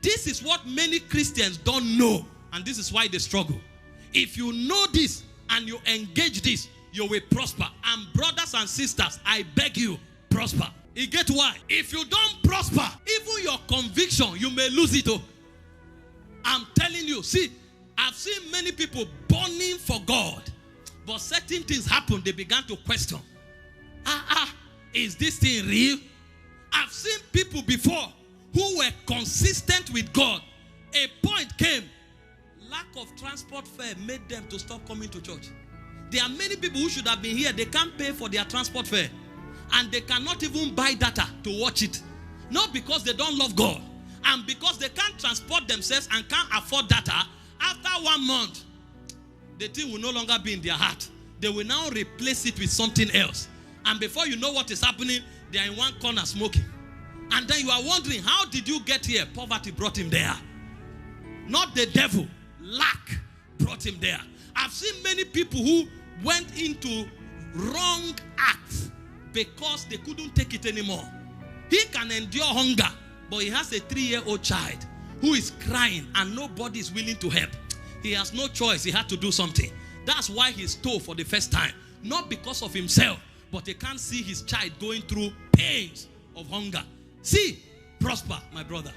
This is what many Christians don't know, and this is why they struggle. If you know this and you engage this, you will prosper. And brothers and sisters, I beg you, prosper. You get why? If you don't prosper, even your conviction, you may lose it. Oh. I'm telling you, see, I've seen many people burning for God, but certain things happen, they began to question. Is this thing real? I've seen people before who were consistent with God. A point came, lack of transport fare made them to stop coming to church. There are many people who should have been here, they can't pay for their transport fare. And they cannot even buy data to watch it. Not because they don't love God, and because they can't transport themselves and can't afford data. After 1 month, the thing will no longer be in their heart. They will now replace it with something else. And before you know what is happening, they are in one corner smoking. And then you are wondering, how did you get here? Poverty brought him there. Not the devil. Lack brought him there. I've seen many people who went into wrong acts because they couldn't take it anymore. He can endure hunger, but he has a 3-year-old child who is crying and nobody is willing to help. He has no choice. He had to do something. That's why he stole for the first time. Not because of himself, but he can't see his child going through pains of hunger. See, prosper, my brother.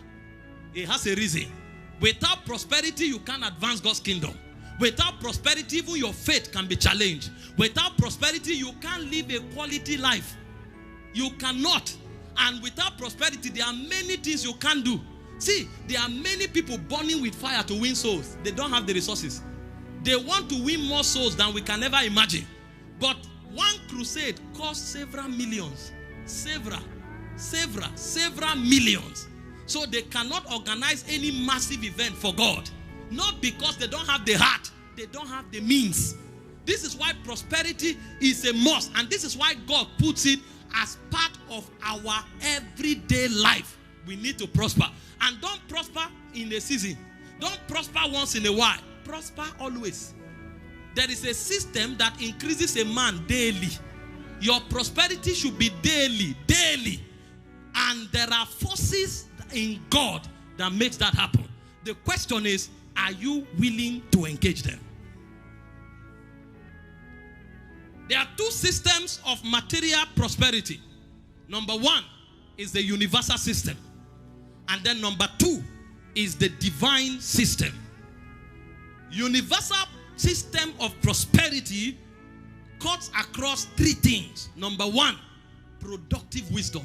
It has a reason. Without prosperity, you can't advance God's kingdom. Without prosperity, even your faith can be challenged. Without prosperity, you can't live a quality life. You cannot. And without prosperity, there are many things you can't do. See, there are many people burning with fire to win souls. They don't have the resources. They want to win more souls than we can ever imagine. But one crusade cost several millions. Several millions. So they cannot organize any massive event for God. Not because they don't have the heart. They don't have the means. This is why prosperity is a must. And this is why God puts it as part of our everyday life. We need to prosper. And don't prosper in a season. Don't prosper once in a while. Prosper always. There is a system that increases a man daily. Your prosperity should be daily. And there are forces in God that makes that happen. The question is, are you willing to engage them? There are two systems of material prosperity. Number one is the universal system. And then number two is the divine system. Universal system of prosperity cuts across three things. Number one, productive wisdom.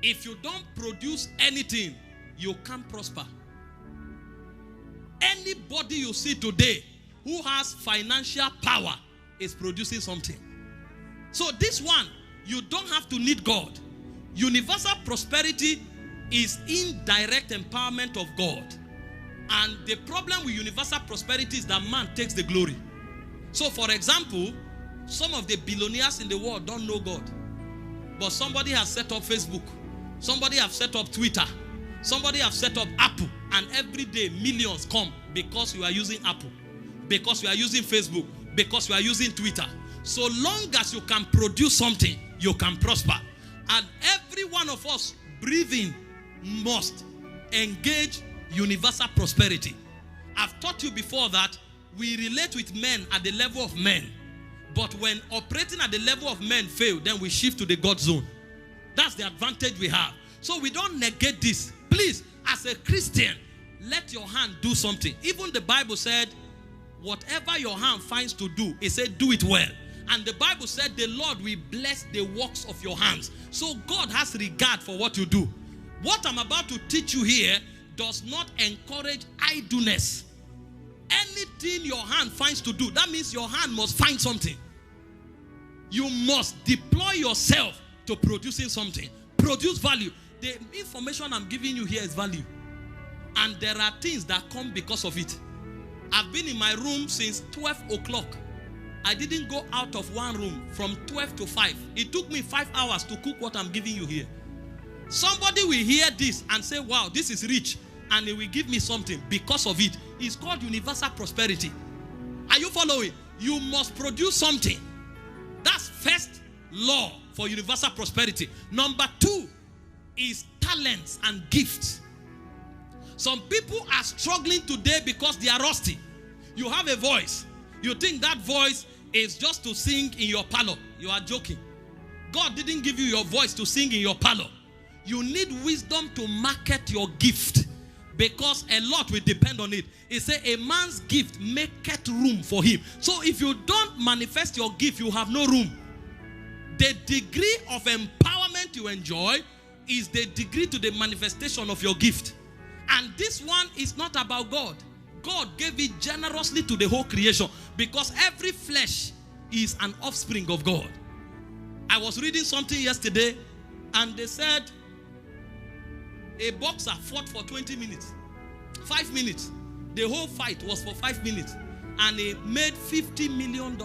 If you don't produce anything, you can't prosper. Anybody you see today who has financial power is producing something. So this one, you don't have to need God. Universal prosperity is indirect empowerment of God. And the problem with universal prosperity is that man takes the glory. So for example, some of the billionaires in the world don't know God. But somebody has set up Facebook. Somebody has set up Twitter. Somebody has set up Apple. And every day millions come because you are using Apple. Because you are using Facebook. Because you are using Twitter. So long as you can produce something, you can prosper. And every one of us breathing must engage universal prosperity. I've taught you before that we relate with men at the level of men. But when operating at the level of men fail, then we shift to the God zone. That's the advantage we have. So we don't negate this. Please, as a Christian, let your hand do something. Even the Bible said, whatever your hand finds to do, it said do it well. And the Bible said the Lord will bless the works of your hands. So God has regard for what you do. What I'm about to teach you here does not encourage idleness. Anything your hand finds to do, that means your hand must find something. You must deploy yourself to producing something. Produce value. The information I'm giving you here is value. And there are things that come because of it. I've been in my room since 12 o'clock. I didn't go out of one room from 12 to 5. It took me 5 hours to cook what I'm giving you here. Somebody will hear this and say, wow, this is rich. And he will give me something because of it. It's called universal prosperity. Are you following? You must produce something. That's first law for universal prosperity. Number two is talents and gifts. Some people are struggling today because they are rusty. You have a voice. You think that voice is just to sing in your parlor. You are joking. God didn't give you your voice to sing in your parlor. You need wisdom to market your gift, because a lot will depend on it. It says a man's gift maketh room for him. So if you don't manifest your gift, you have no room. The degree of empowerment you enjoy is the degree to the manifestation of your gift. And this one is not about God. God gave it generously to the whole creation, because every flesh is an offspring of God. I was reading something yesterday, and they said a boxer fought for 20 minutes. 5 minutes. The whole fight was for 5 minutes. And he made $50 million.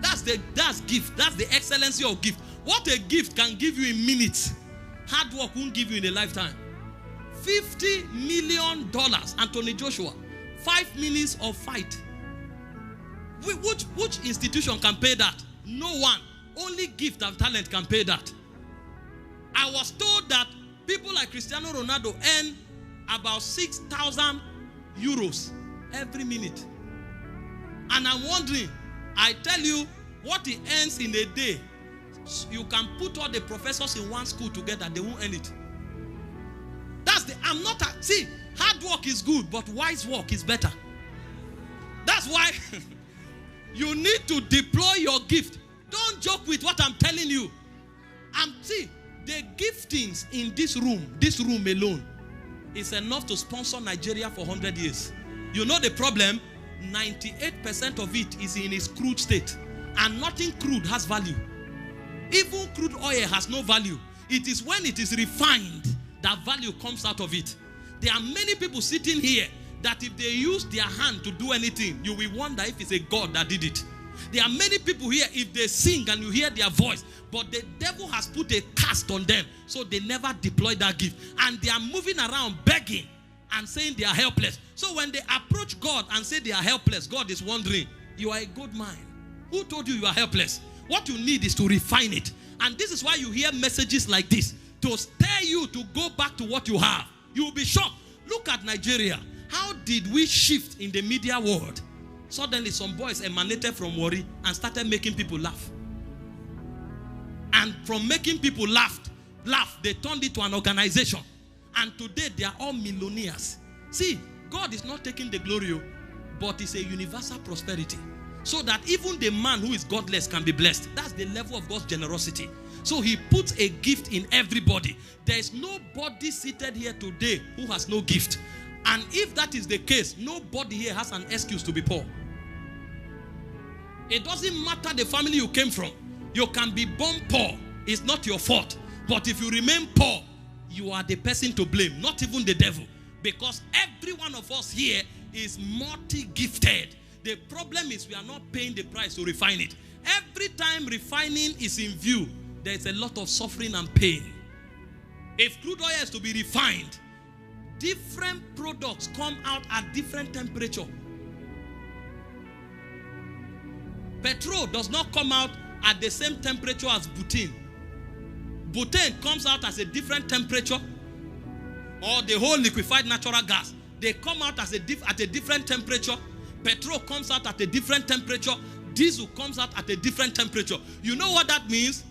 That's gift. That's the excellency of gift. What a gift can give you in minutes, hard work won't give you in a lifetime. $50 million. Anthony Joshua. 5 minutes of fight. Which institution can pay that? No one. Only gift and talent can pay that. I was told that people like Cristiano Ronaldo earn about 6,000 euros every minute. And I'm wondering, I tell you, what he earns in a day, you can put all the professors in one school together, they won't earn it. See, hard work is good, but wise work is better. That's why you need to deploy your gift. Don't joke with what I'm telling you. See, the giftings in this room alone, is enough to sponsor Nigeria for 100 years. You know the problem? 98% of it is in its crude state. And nothing crude has value. Even crude oil has no value. It is when it is refined that value comes out of it. There are many people sitting here that if they use their hand to do anything, you will wonder if it's a God that did it. There are many people here, if they sing and you hear their voice, but the devil has put a cast on them, so they never deploy that gift. And they are moving around begging and saying they are helpless. So when they approach God and say they are helpless, God is wondering, you are a good man. Who told you are helpless? What you need is to refine it. And this is why you hear messages like this, to stir you to go back to what you have. You will be shocked. Look at Nigeria. How did we shift in the media world? Suddenly some boys emanated from Warri and started making people laugh. And from making people laugh, they turned it to an organization. And today they are all millionaires. See, God is not taking the glory, but it's a universal prosperity. So that even the man who is godless can be blessed. That's the level of God's generosity. So he puts a gift in everybody. There is nobody seated here today who has no gift. And if that is the case, nobody here has an excuse to be poor. It doesn't matter the family you came from. You can be born poor. It's not your fault. But if you remain poor, you are the person to blame, not even the devil. Because every one of us here is multi-gifted. The problem is we are not paying the price to refine it. Every time refining is in view, there is a lot of suffering and pain. If crude oil is to be refined, different products come out at different temperature. Petrol does not come out at the same temperature as butane. Butane comes out as a different temperature, or the whole liquefied natural gas. They come out as at a different temperature. Petrol comes out at a different temperature. Diesel comes out at a different temperature. You know what that means?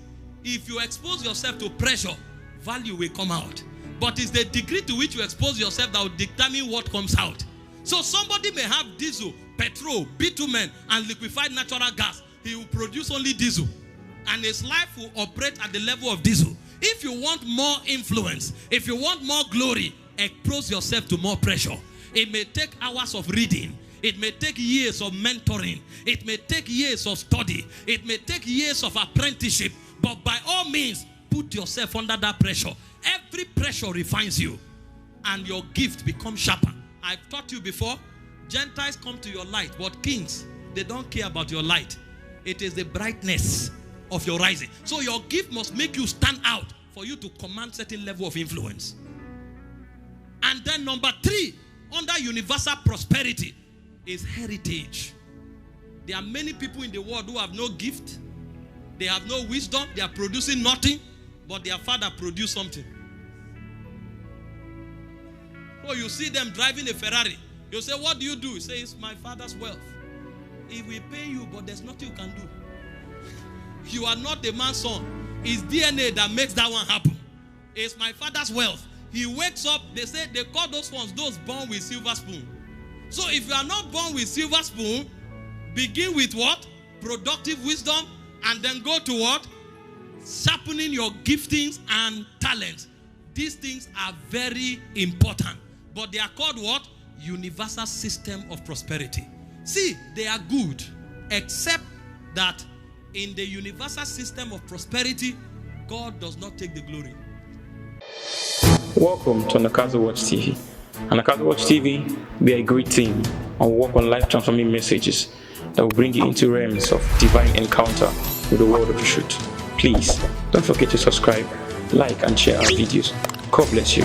If you expose yourself to pressure, value will come out. But it's the degree to which you expose yourself that will determine what comes out. So somebody may have diesel, petrol, bitumen, and liquefied natural gas. He will produce only diesel. And his life will operate at the level of diesel. If you want more influence, if you want more glory, expose yourself to more pressure. It may take hours of reading. It may take years of mentoring. It may take years of study. It may take years of apprenticeship. But by all means, put yourself under that pressure. Every pressure refines you. And your gift becomes sharper. I've taught you before, Gentiles come to your light. But kings, they don't care about your light. It is the brightness of your rising. So your gift must make you stand out for you to command certain level of influence. And then number 3, under universal prosperity, is heritage. There are many people in the world who have no gift. They have no wisdom. They are producing nothing. But their father produced something. Oh, you see them driving a Ferrari. You say, what do? You say, it's my father's wealth. He will pay you, but there's nothing you can do. You are not a man's son. It's DNA that makes that one happen. It's my father's wealth. He wakes up, they say, they call those ones those born with silver spoon. So if you are not born with silver spoon, begin with what? Productive wisdom, and then go to what? Sharpening your giftings and talents. These things are very important. But they are called what? Universal system of prosperity. See, they are good, except that in the universal system of prosperity, God does not take the glory. Welcome to Anagkazwatch TV. Anagkazwatch TV be a great team and work on life-transforming messages that will bring you into realms of divine encounter with the word of truth. Please don't forget to subscribe, like, and share our videos. God bless you.